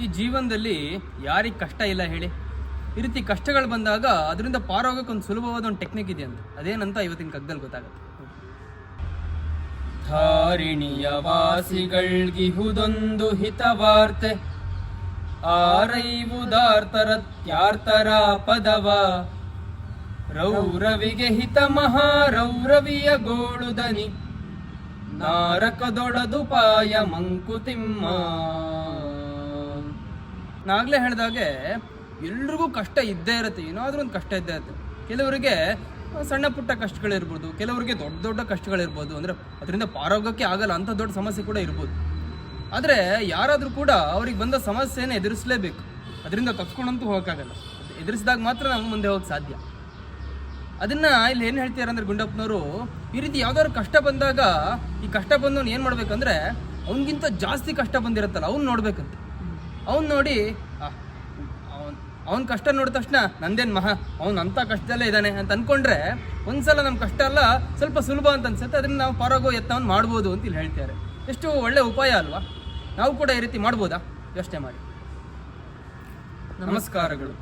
ಈ ಜೀವನದಲ್ಲಿ ಯಾರಿಗೆ ಕಷ್ಟ ಇಲ್ಲ ಹೇಳಿ? ಈ ರೀತಿ ಕಷ್ಟಗಳು ಬಂದಾಗ ಅದರಿಂದ ಪಾರೋಗಕ್ಕೆ ಒಂದು ಸುಲಭವಾದ ಒಂದು ಟೆಕ್ನಿಕ್ ಇದೆ ಅಂತ. ಅದೇನಂತ ಇವತ್ತಿನ ಕಗ್ಗದಲ್ಲಿ ಗೊತ್ತಾಗುತ್ತೆ. ಧಾರಿಣಿಯ ವಾಸಿಗಳ್ಗಿಹುದೊಂದು ಹಿತವಾರ್ತೆ, ಆರೈವುದಾರ್ತರತ್ಯಾರ್ತರ ಪದವ, ರೌರವಿಗೆ ಹಿತ ಮಹಾರೌರವಿಯ ಗೋಳುದನಿ, ನಾರಕದೊಡದುಪಾಯ ಮಂಕುತಿಮ್ಮ. ನಾಗ್ಲೇ ಹೇಳಿದಾಗೆ ಎಲ್ರಿಗೂ ಕಷ್ಟ ಇದ್ದೇ ಇರುತ್ತೆ, ಏನಾದ್ರೂ ಒಂದು ಕಷ್ಟ ಇದ್ದೇ ಇರುತ್ತೆ. ಕೆಲವರಿಗೆ ಸಣ್ಣ ಪುಟ್ಟ ಕಷ್ಟಗಳಿರ್ಬೋದು, ಕೆಲವರಿಗೆ ದೊಡ್ಡ ದೊಡ್ಡ ಕಷ್ಟಗಳಿರ್ಬೋದು. ಅಂದರೆ ಅದರಿಂದ ಪಾರೋಗಕ್ಕೆ ಆಗಲ್ಲ ಅಂಥ ದೊಡ್ಡ ಸಮಸ್ಯೆ ಕೂಡ ಇರ್ಬೋದು. ಆದರೆ ಯಾರಾದರೂ ಕೂಡ ಅವ್ರಿಗೆ ಬಂದ ಸಮಸ್ಯೆನ ಎದುರಿಸಲೇಬೇಕು. ಅದರಿಂದ ತಪ್ಸ್ಕೊಂಡಂತೂ ಹೋಗೋಕ್ಕಾಗಲ್ಲ. ಎದುರಿಸಿದಾಗ ಮಾತ್ರ ನಾವು ಮುಂದೆ ಹೋಗಕ್ಕೆ ಸಾಧ್ಯ. ಅದನ್ನು ಇಲ್ಲಿ ಏನು ಹೇಳ್ತಾರೆ ಅಂದರೆ ಗುಂಡಪ್ಪನವರು, ಈ ರೀತಿ ಯಾವ್ದಾದ್ರು ಕಷ್ಟ ಬಂದಾಗ ಈ ಕಷ್ಟ ಬಂದವನು ಏನು ಮಾಡ್ಬೇಕಂದ್ರೆ ಅವನಿಗಿಂತ ಜಾಸ್ತಿ ಕಷ್ಟ ಬಂದಿರುತ್ತಲ್ಲ ಅವ್ನು ನೋಡ್ಬೇಕಂತ. ಅವ್ನು ನೋಡಿ ಅವ್ನ ಕಷ್ಟ ನೋಡಿದ ತಕ್ಷಣ ನಂದೇನು ಅವ್ನು ಅಂಥ ಕಷ್ಟದಲ್ಲೇ ಇದ್ದಾನೆ ಅಂತ ಅಂದ್ಕೊಂಡ್ರೆ ಒಂದ್ಸಲ ನಮ್ಮ ಕಷ್ಟ ಎಲ್ಲ ಸ್ವಲ್ಪ ಸುಲಭ ಅಂತ ಅನ್ಸುತ್ತೆ. ಅದರಿಂದ ನಾವು ಪಾರಾಗೋ ಯತ್ನವನ್ನು ಮಾಡ್ಬೋದು ಅಂತ ಇಲ್ಲಿ ಹೇಳ್ತಾರೆ. ಎಷ್ಟು ಒಳ್ಳೆ ಉಪಾಯ ಅಲ್ವಾ? ನಾವು ಕೂಡ ಈ ರೀತಿ ಮಾಡ್ಬೋದಾ? ಯೋಚನೆ ಮಾಡಿ. ನಮಸ್ಕಾರಗಳು.